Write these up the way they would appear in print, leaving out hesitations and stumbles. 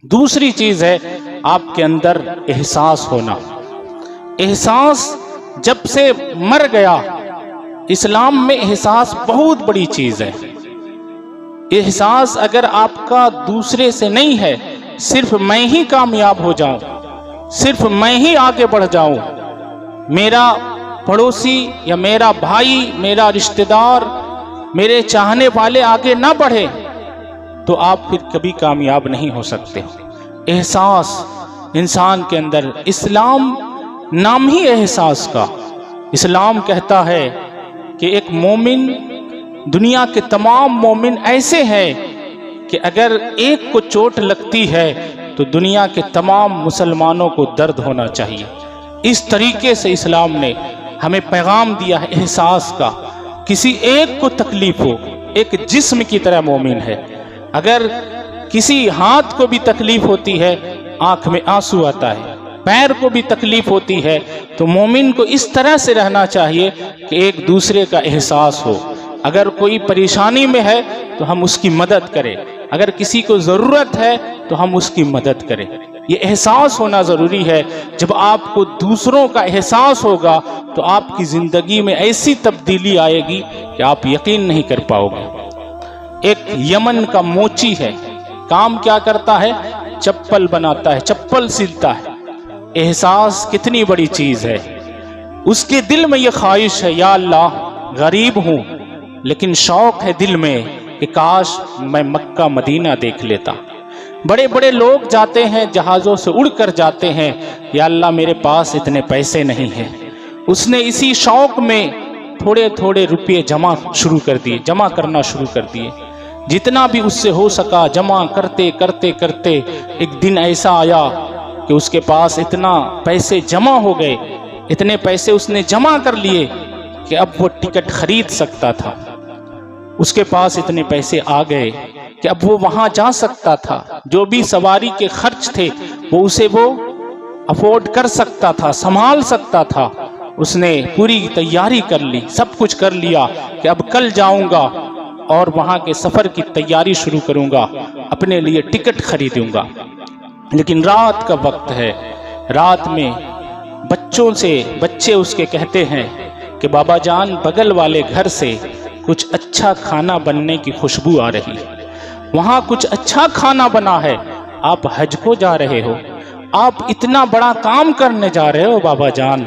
دوسری چیز ہے آپ کے اندر احساس ہونا۔ احساس جب سے مر گیا، اسلام میں احساس بہت بڑی چیز ہے۔ احساس اگر آپ کا دوسرے سے نہیں ہے، صرف میں ہی کامیاب ہو جاؤں، صرف میں ہی آگے بڑھ جاؤں، میرا پڑوسی یا میرا بھائی، میرا رشتہ دار، میرے چاہنے والے آگے نہ بڑھے، تو آپ پھر کبھی کامیاب نہیں ہو سکتے۔ احساس انسان کے اندر، اسلام نام ہی احساس کا۔ اسلام کہتا ہے کہ ایک مومن، دنیا کے تمام مومن ایسے ہیں کہ اگر ایک کو چوٹ لگتی ہے تو دنیا کے تمام مسلمانوں کو درد ہونا چاہیے۔ اس طریقے سے اسلام نے ہمیں پیغام دیا ہے احساس کا۔ کسی ایک کو تکلیف ہو، ایک جسم کی طرح مومن ہے۔ اگر کسی ہاتھ کو بھی تکلیف ہوتی ہے، آنکھ میں آنسو آتا ہے، پیر کو بھی تکلیف ہوتی ہے، تو مومن کو اس طرح سے رہنا چاہیے کہ ایک دوسرے کا احساس ہو۔ اگر کوئی پریشانی میں ہے تو ہم اس کی مدد کریں، اگر کسی کو ضرورت ہے تو ہم اس کی مدد کریں۔ یہ احساس ہونا ضروری ہے۔ جب آپ کو دوسروں کا احساس ہوگا تو آپ کی زندگی میں ایسی تبدیلی آئے گی کہ آپ یقین نہیں کر پاؤ گے۔ ایک یمن کا موچی ہے، کام کیا کرتا ہے؟ چپل بناتا ہے، چپل سلتا ہے۔ احساس کتنی بڑی چیز ہے۔ اس کے دل میں یہ خواہش ہے، یا اللہ غریب ہوں لیکن شوق ہے دل میں کہ کاش میں مکہ مدینہ دیکھ لیتا۔ بڑے بڑے لوگ جاتے ہیں، جہازوں سے اڑ کر جاتے ہیں، یا اللہ میرے پاس اتنے پیسے نہیں ہیں۔ اس نے اسی شوق میں تھوڑے تھوڑے روپے جمع کرنا شروع کر دیے۔ جتنا بھی اس سے ہو سکا جمع کرتے کرتے کرتے ایک دن ایسا آیا کہ اس کے پاس اتنا پیسے جمع ہو گئے، اتنے پیسے اس نے جمع کر لیے کہ اب وہ ٹکٹ خرید سکتا تھا۔ اس کے پاس اتنے پیسے آ گئے کہ اب وہ وہاں جا سکتا تھا، جو بھی سواری کے خرچ تھے وہ افورڈ کر سکتا تھا، سنبھال سکتا تھا۔ اس نے پوری تیاری کر لی، سب کچھ کر لیا کہ اب کل جاؤں گا اور وہاں کے سفر کی تیاری شروع کروں گا، اپنے لیے ٹکٹ خریدوں گا۔ لیکن رات کا وقت ہے، رات میں بچے اس کے کہتے ہیں کہ بابا جان بغل والے گھر سے کچھ اچھا کھانا بننے کی خوشبو آ رہی ہے، وہاں کچھ اچھا کھانا بنا ہے، آپ حج کو جا رہے ہو، آپ اتنا بڑا کام کرنے جا رہے ہو، بابا جان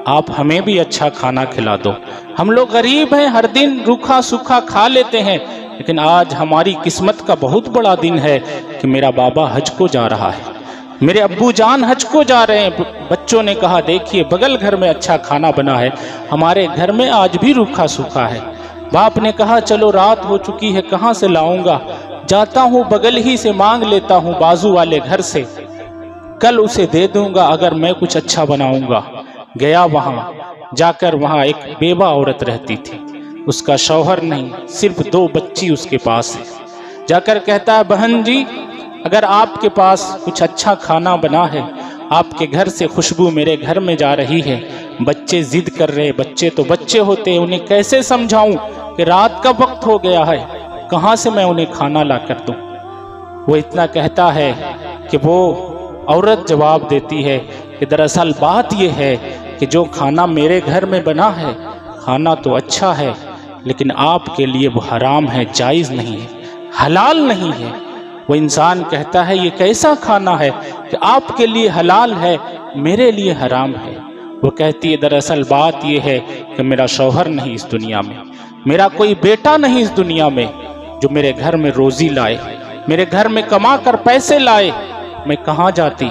آپ ہمیں بھی اچھا کھانا کھلا دو۔ ہم لوگ غریب ہیں، ہر دن روکھا سوکھا کھا لیتے ہیں، لیکن آج ہماری قسمت کا بہت بڑا دن ہے کہ میرا بابا حج کو جا رہا ہے، میرے ابو جان حج کو جا رہے ہیں۔ بچوں نے کہا دیکھیے بغل گھر میں اچھا کھانا بنا ہے، ہمارے گھر میں آج بھی روکھا سوکھا ہے۔ باپ نے کہا چلو رات ہو چکی ہے، کہاں سے لاؤں گا، جاتا ہوں بغل ہی سے مانگ لیتا ہوں بازو والے گھر سے، کل اسے دے دوں گا اگر میں کچھ اچھا بناؤں گا۔ گیا وہاں، جا کر وہاں ایک بیوہ عورت رہتی تھی، اس کا شوہر نہیں، صرف 2 بچی اس کے پاس ہے۔ جا کر کہتا ہے بہن جی اگر آپ کے پاس کچھ اچھا کھانا بنا ہے، آپ کے گھر سے خوشبو میرے گھر میں جا رہی ہے، بچے ضد کر رہے، بچے تو بچے ہوتے ہیں، انہیں کیسے سمجھاؤں کہ رات کا وقت ہو گیا ہے، کہاں سے میں انہیں کھانا لا کر دوں۔ وہ اتنا کہتا ہے کہ وہ عورت جواب دیتی ہے کہ دراصل بات یہ ہے کہ جو کھانا میرے گھر میں بنا ہے، کھانا تو اچھا ہے لیکن آپ کے لیے وہ حرام ہے، جائز نہیں ہے، حلال نہیں ہے۔ وہ انسان کہتا ہے یہ کیسا کھانا ہے کہ آپ کے لیے حلال ہے، میرے لیے حرام ہے۔ وہ کہتی ہے دراصل بات یہ ہے کہ میرا شوہر نہیں اس دنیا میں، میرا کوئی بیٹا نہیں اس دنیا میں جو میرے گھر میں روزی لائے، میرے گھر میں کما کر پیسے لائے، میں کہاں جاتی؟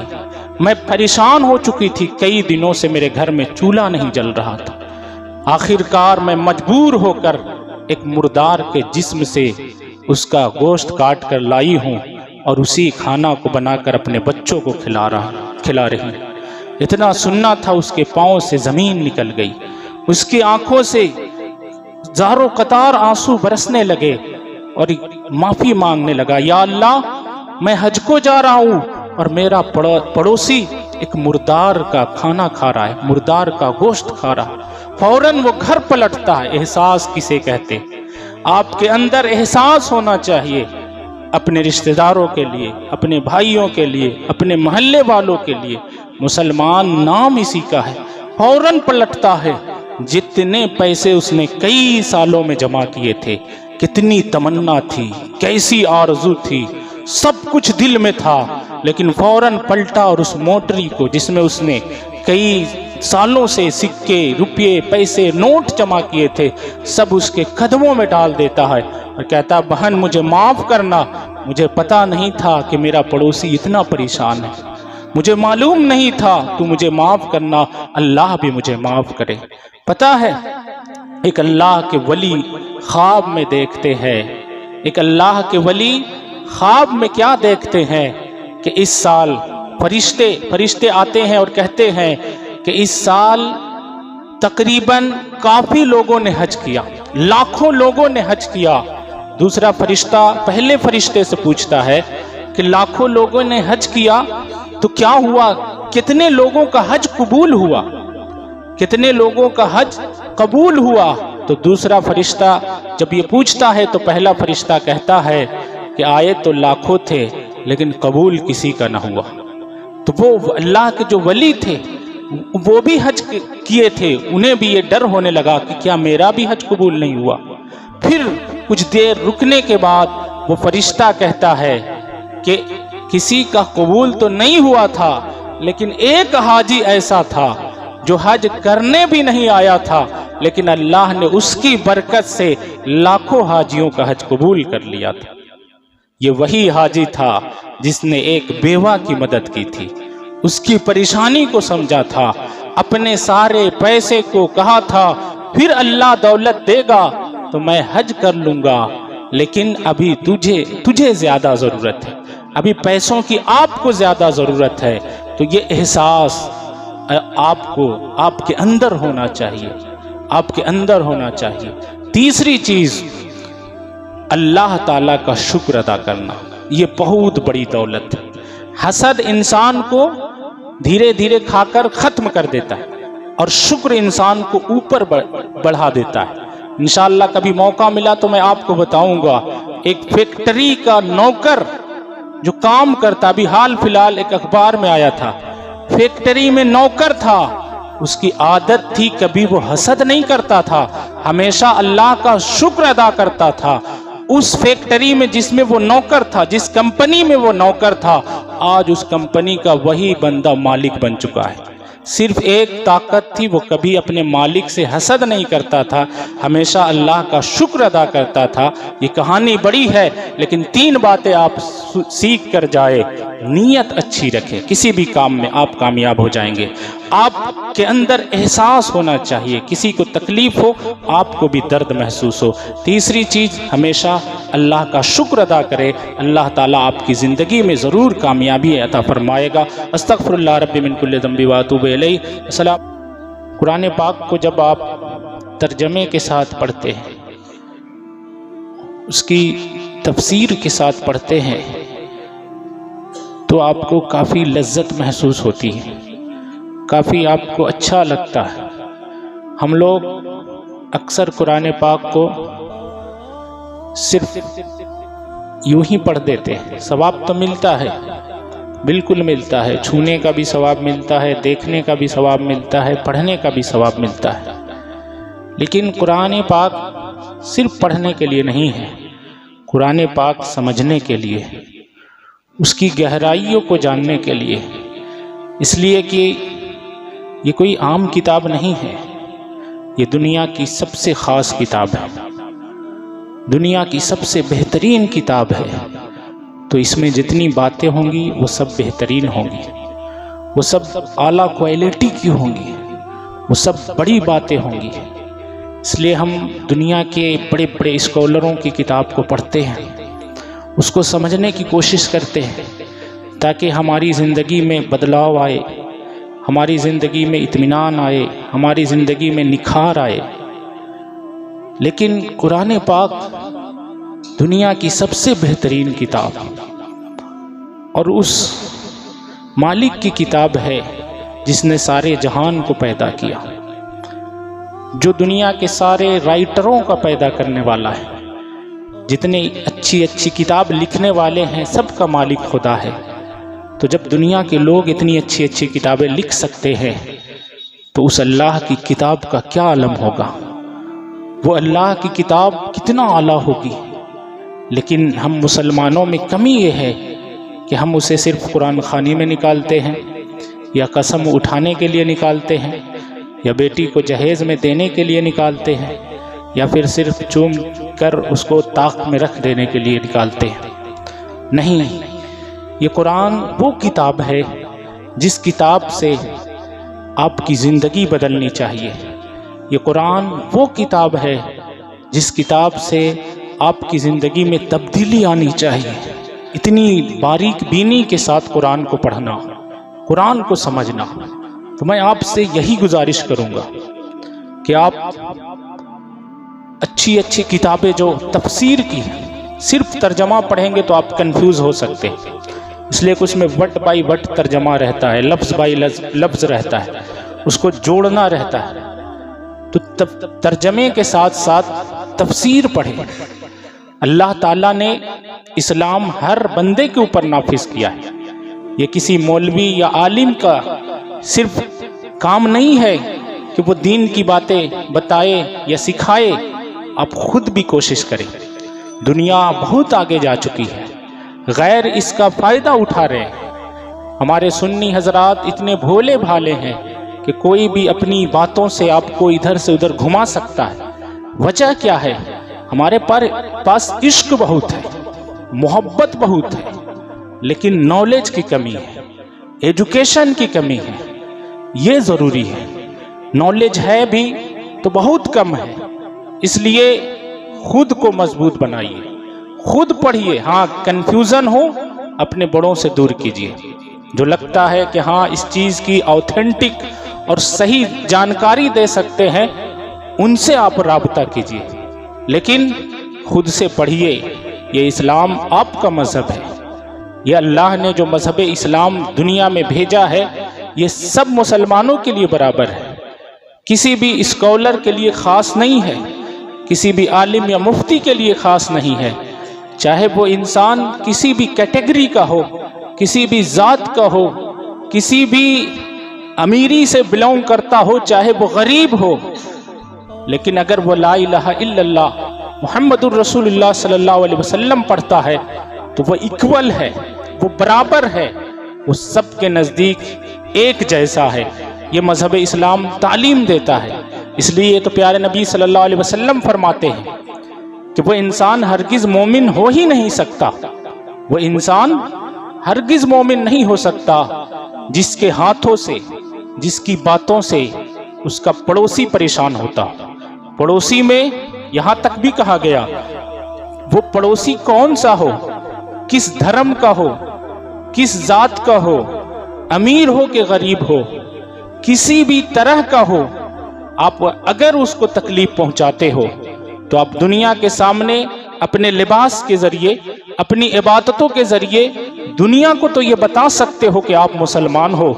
میں پریشان ہو چکی تھی، کئی دنوں سے میرے گھر میں چولہا نہیں جل رہا تھا، آخر کار میں مجبور ہو کر ایک مردار کے جسم سے اس کا گوشت کاٹ کر لائی ہوں اور اسی کھانا کو بنا کر اپنے بچوں کو کھلا رہی۔ اتنا سننا تھا اس کے پاؤں سے زمین نکل گئی، اس کی آنکھوں سے زاروں قطار آنسو برسنے لگے اور معافی مانگنے لگا، یا اللہ میں حج کو جا رہا ہوں اور میرا پڑوسی ایک مردار کا کھانا کھا رہا ہے، مردار کا گوشت کھا رہا ہے۔ فوراً وہ گھر پلٹتا ہے۔ احساس کسے کہتے؟ آپ کے اندر احساس ہونا چاہیے اپنے رشتہ داروں کے لیے، اپنے بھائیوں کے لیے، اپنے محلے والوں کے لیے، مسلمان نام اسی کا ہے، فوراً پلٹتا ہے۔ جتنے پیسے اس نے کئی سالوں میں جمع کیے تھے، کتنی تمنا تھی، کیسی آرزو تھی، سب کچھ دل میں تھا، لیکن فوراً پلٹا اور اس موٹری کو جس میں اس نے کئی سالوں سے سکے، روپے، پیسے، نوٹ جمع کیے تھے، سب اس کے قدموں میں ڈال دیتا ہے اور کہتا بہن مجھے معاف کرنا، مجھے پتا نہیں تھا کہ میرا پڑوسی اتنا پریشان ہے، مجھے معلوم نہیں تھا، تو مجھے معاف کرنا، اللہ بھی مجھے معاف کرے۔ پتا ہے ایک اللہ کے ولی خواب میں دیکھتے ہیں، ایک اللہ کے ولی خواب میں کیا دیکھتے ہیں کہ اس سال فرشتے آتے ہیں اور کہتے ہیں کہ اس سال تقریباً کافی لوگوں نے حج کیا، لاکھوں لوگوں نے حج کیا۔ دوسرا فرشتہ پہلے فرشتے سے پوچھتا ہے کہ لاکھوں لوگوں نے حج کیا تو کیا ہوا، کتنے لوگوں کا حج قبول ہوا، کتنے لوگوں کا حج قبول ہوا؟ تو دوسرا فرشتہ جب یہ پوچھتا ہے تو پہلا فرشتہ کہتا ہے کہ آئے تو لاکھوں تھے لیکن قبول کسی کا نہ ہوا۔ تو وہ اللہ کے جو ولی تھے وہ بھی حج کیے تھے، انہیں بھی یہ ڈر ہونے لگا کہ کیا میرا بھی حج قبول نہیں ہوا۔ پھر کچھ دیر رکنے کے بعد وہ فرشتہ کہتا ہے کہ کسی کا قبول تو نہیں ہوا تھا، لیکن ایک حاجی ایسا تھا جو حج کرنے بھی نہیں آیا تھا، لیکن اللہ نے اس کی برکت سے لاکھوں حاجیوں کا حج قبول کر لیا تھا۔ یہ وہی حاجی تھا جس نے ایک بیوہ کی مدد کی تھی، اس کی پریشانی کو سمجھا تھا، اپنے سارے پیسے کو کہا تھا پھر اللہ دولت دے گا تو میں حج کر لوں گا، لیکن ابھی تجھے زیادہ ضرورت ہے، ابھی پیسوں کی آپ کو زیادہ ضرورت ہے۔ تو یہ احساس آپ کے اندر ہونا چاہیے، آپ کے اندر ہونا چاہیے۔ تیسری چیز اللہ تعالیٰ کا شکر ادا کرنا، یہ بہت بڑی دولت ہے۔ حسد انسان کو دھیرے دھیرے کھا کر ختم کر دیتا ہے اور شکر انسان کو اوپر بڑھا دیتا ہے۔ انشاءاللہ کبھی موقع ملا تو میں آپ کو بتاؤں گا، ایک فیکٹری کا نوکر جو کام کرتا، ابھی حال فی الحال ایک اخبار میں آیا تھا، فیکٹری میں نوکر تھا، اس کی عادت تھی کبھی وہ حسد نہیں کرتا تھا، ہمیشہ اللہ کا شکر ادا کرتا تھا۔ اس فیکٹری میں جس میں وہ نوکر تھا، جس کمپنی میں وہ نوکر تھا، آج اس کمپنی کا وہی بندہ مالک بن چکا ہے۔ صرف ایک طاقت تھی، وہ کبھی اپنے مالک سے حسد نہیں کرتا تھا، ہمیشہ اللہ کا شکر ادا کرتا تھا۔ یہ کہانی بڑی ہے لیکن 3 باتیں آپ سیکھ کر جائے۔ نیت اچھی رکھے، کسی بھی کام میں آپ کامیاب ہو جائیں گے۔ آپ کے اندر احساس ہونا چاہیے، کسی کو تکلیف ہو آپ کو بھی درد محسوس ہو۔ تیسری چیز ہمیشہ اللہ کا شکر ادا کرے، اللہ تعالیٰ آپ کی زندگی میں ضرور کامیابی عطا فرمائے گا۔ استغفر اللہ رب من کل ذنب واتوب الیہ۔ السلام۔ قرآن پاک کو جب آپ ترجمے کے ساتھ پڑھتے ہیں، اس کی تفسیر کے ساتھ پڑھتے ہیں تو آپ کو کافی لذت محسوس ہوتی ہے، کافی آپ کو اچھا لگتا ہے۔ ہم لوگ اکثر قرآن پاک کو صرف یوں ہی پڑھ دیتے ہیں، ثواب تو ملتا ہے، بالکل ملتا ہے، چھونے کا بھی ثواب ملتا ہے، دیکھنے کا بھی ثواب ملتا ہے، پڑھنے کا بھی ثواب ملتا ہے، لیکن قرآن پاک صرف پڑھنے کے لیے نہیں ہے، قرآن پاک سمجھنے کے لیے، اس کی گہرائیوں کو جاننے کے لیے، اس لیے کہ یہ کوئی عام کتاب نہیں ہے، یہ دنیا کی سب سے خاص کتاب ہے، دنیا کی سب سے بہترین کتاب ہے۔ تو اس میں جتنی باتیں ہوں گی وہ سب بہترین ہوں گی، وہ سب اعلیٰ کوالٹی کی ہوں گی، وہ سب بڑی باتیں ہوں گی۔ اس لیے ہم دنیا کے بڑے بڑے اسکالروں کی کتاب کو پڑھتے ہیں، اس کو سمجھنے کی کوشش کرتے ہیں تاکہ ہماری زندگی میں بدلاؤ آئے، ہماری زندگی میں اطمینان آئے، ہماری زندگی میں نکھار آئے۔ لیکن قرآن پاک دنیا کی سب سے بہترین کتاب اور اس مالک کی کتاب ہے جس نے سارے جہان کو پیدا کیا، جو دنیا کے سارے رائٹروں کا پیدا کرنے والا ہے، جتنے اچھی اچھی کتاب لکھنے والے ہیں سب کا مالک خدا ہے۔ تو جب دنیا کے لوگ اتنی اچھی اچھی کتابیں لکھ سکتے ہیں تو اس اللہ کی کتاب کا کیا عالم ہوگا، وہ اللہ کی کتاب کتنا اعلیٰ ہوگی۔ لیکن ہم مسلمانوں میں کمی یہ ہے کہ ہم اسے صرف قرآن خوانی میں نکالتے ہیں، یا قسم اٹھانے کے لیے نکالتے ہیں، یا بیٹی کو جہیز میں دینے کے لیے نکالتے ہیں، یا پھر صرف چوم کر اس کو طاق میں رکھ دینے کے لیے نکالتے ہیں۔ نہیں، یہ قرآن وہ کتاب ہے جس کتاب سے آپ کی زندگی بدلنی چاہیے۔ یہ قرآن وہ کتاب ہے جس کتاب سے آپ کی زندگی میں تبدیلی آنی چاہیے۔ اتنی باریک بینی کے ساتھ قرآن کو پڑھنا، قرآن کو سمجھنا۔ تو میں آپ سے یہی گزارش کروں گا کہ آپ اچھی اچھی کتابیں جو تفسیر کی صرف ترجمہ پڑھیں گے تو آپ کنفیوز ہو سکتے ہیں، اس لیے کچھ میں وٹ بائی وٹ ترجمہ رہتا ہے، لفظ بائی لفظ رہتا ہے، اس کو جوڑنا رہتا ہے۔ تو ترجمے کے ساتھ ساتھ تفسیر پڑھیں۔ اللہ تعالیٰ نے اسلام ہر بندے کے اوپر نافذ کیا ہے۔ یہ کسی مولوی یا عالم کا صرف کام نہیں ہے کہ وہ دین کی باتیں بتائے یا سکھائے، آپ خود بھی کوشش کریں۔ دنیا بہت آگے جا چکی ہے، غیر اس کا فائدہ اٹھا رہے ہیں۔ ہمارے سنی حضرات اتنے بھولے بھالے ہیں کہ کوئی بھی اپنی باتوں سے آپ کو ادھر سے ادھر گھما سکتا ہے۔ وجہ کیا ہے؟ ہمارے پاس عشق بہت ہے، محبت بہت ہے، لیکن نالج کی کمی ہے، ایجوکیشن کی کمی ہے۔ یہ ضروری ہے۔ نالج ہے بھی تو بہت کم ہے، اس لیے خود کو مضبوط بنائیے، خود پڑھیے۔ ہاں کنفیوژن ہو اپنے بڑوں سے دور کیجیے، جو لگتا ہے کہ ہاں اس چیز کی آتھینٹک اور صحیح جانکاری دے سکتے ہیں، ان سے آپ رابطہ کیجیے، لیکن خود سے پڑھیے۔ یہ اسلام آپ کا مذہب ہے، یہ اللہ نے جو مذہب اسلام دنیا میں بھیجا ہے یہ سب مسلمانوں کے لیے برابر ہے، کسی بھی اسکالر کے لیے خاص نہیں ہے، کسی بھی عالم یا مفتی کے لیے خاص نہیں ہے۔ چاہے وہ انسان کسی بھی کیٹیگری کا ہو، کسی بھی ذات کا ہو، کسی بھی امیری سے بلونگ کرتا ہو، چاہے وہ غریب ہو، لیکن اگر وہ لا الہ الا اللہ محمد الرسول اللہ صلی اللہ علیہ وسلم پڑھتا ہے تو وہ ایکول ہے، وہ برابر ہے، وہ سب کے نزدیک ایک جیسا ہے۔ یہ مذہب اسلام تعلیم دیتا ہے۔ اس لیے تو پیارے نبی صلی اللہ علیہ وسلم فرماتے ہیں کہ وہ انسان ہرگز مومن ہو ہی نہیں سکتا، وہ انسان ہرگز مومن نہیں ہو سکتا جس کے ہاتھوں سے، جس کی باتوں سے اس کا پڑوسی پریشان ہوتا۔ پڑوسی میں یہاں تک بھی کہا گیا وہ پڑوسی کون سا ہو، کس دھرم کا ہو، کس ذات کا ہو، امیر ہو کہ غریب ہو، کسی بھی طرح کا ہو، آپ اگر اس کو تکلیف پہنچاتے ہو تو آپ دنیا کے سامنے اپنے لباس کے ذریعے، اپنی عبادتوں کے ذریعے دنیا کو تو یہ بتا سکتے ہو کہ آپ مسلمان ہو،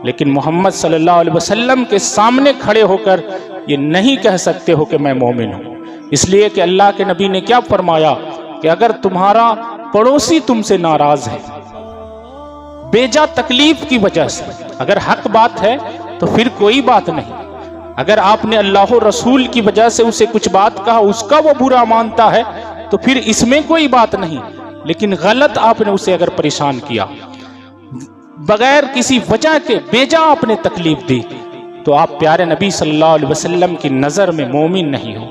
لیکن محمد صلی اللہ علیہ وسلم کے سامنے کھڑے ہو کر یہ نہیں کہہ سکتے ہو کہ میں مومن ہوں۔ اس لیے کہ اللہ کے نبی نے کیا فرمایا کہ اگر تمہارا پڑوسی تم سے ناراض ہے بیجا تکلیف کی وجہ سے، اگر حق بات ہے تو پھر کوئی بات نہیں۔ اگر آپ نے اللہ و رسول کی وجہ سے اسے کچھ بات کہا، اس کا وہ برا مانتا ہے تو پھر اس میں کوئی بات نہیں، لیکن غلط آپ نے اسے اگر پریشان کیا، بغیر کسی وجہ کے بیجا آپ نے تکلیف دی، تو آپ پیارے نبی صلی اللہ علیہ وسلم کی نظر میں مومن نہیں ہو۔